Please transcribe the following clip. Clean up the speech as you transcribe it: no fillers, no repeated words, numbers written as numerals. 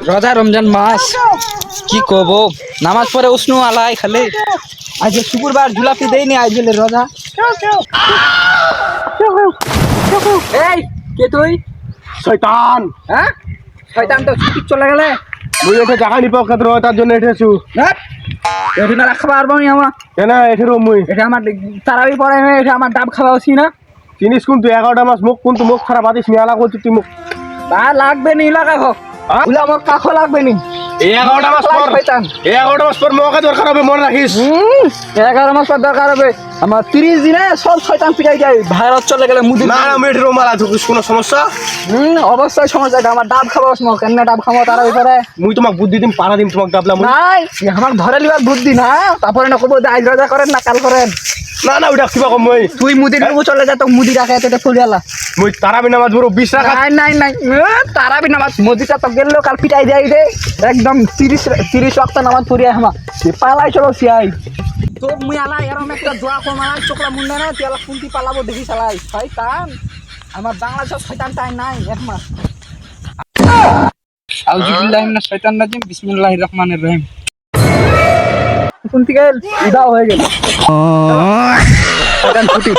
রোজা রমজান মাস কি কব নামাজ পড়ে উষ্ণু আলাই খালে আজ শুক্রবার ঝুলাপি দেয়নি আজ গেলে রোজা এই কে তুই শয়তান হ্যাঁ শয়তান তো ছুটি চলে গেলে মুই এটা জায়গা নিব ক্ষেত্র তার জন্য এসেছু এটা না রাখা পারবো আমি আমার কেন এঠের মুই এটা আমার তারাবি পড়ে এটা আমার ডাব খাওয়া উচিত না চিনিস কিন্তু 11টা মাস মুখ কিন্তু মুখ খারাপ আদিস মেলা করছিস তুই মুখ তা লাগবে নি লাগাবো ওগুলো আমার কাকও লাগবে নি এই 11টা মাস পর শয়তান এই 11টা মাস পর মোকে দরকার হবে মনে রাখিস 11 মাস পর দরকার হবে আমার 30 দিনে সব শয়তান পিটাই যায় ভারত চলে গেলে মুদি না না মেয়ের মালা তুই কোনো সমস্যা অবশ্যই সমস্যা এটা আমার ডাব খাবো কেন ডাব খাবো তারা ব্যাপারে মুই তোমাকে বুদ্ধি দিম পারা দিম তোমাকে ডাবলাম নাই আমার ধরে লিবার বুদ্ধি না তারপরে না কবো আজ রোজা করেন না কাল করেন না না ওটা কিবা কম মই তুই মুদির নেবো চলে যা তো মুদি রাখে এটা ফুলিয়ালা মুই তারাবি নামাজ বড় 20 রাখা নাই নাই তারাবি নামাজ মুদিটা তো গেল কাল পিটাই যাই রে একদম 30 ওয়াক্ত নামাজ পড়িয়া হামা পালাই চলো সিয়াই তো মুই আলা এরম একটা দোয়া কম আলাই চোখলা মুন্ডা না তেলা কুন্তি পালাবো দেখি চালাই শয়তান আমার বাংলাদেশের শয়তান তাই নাই এক মাস আউযুবিল্লাহি মিনাশ শাইতানির রাজিম বিসমিল্লাহির রহমানির রহিম কোন থেকে ইদা হয়ে গেল শয়তান ছুটি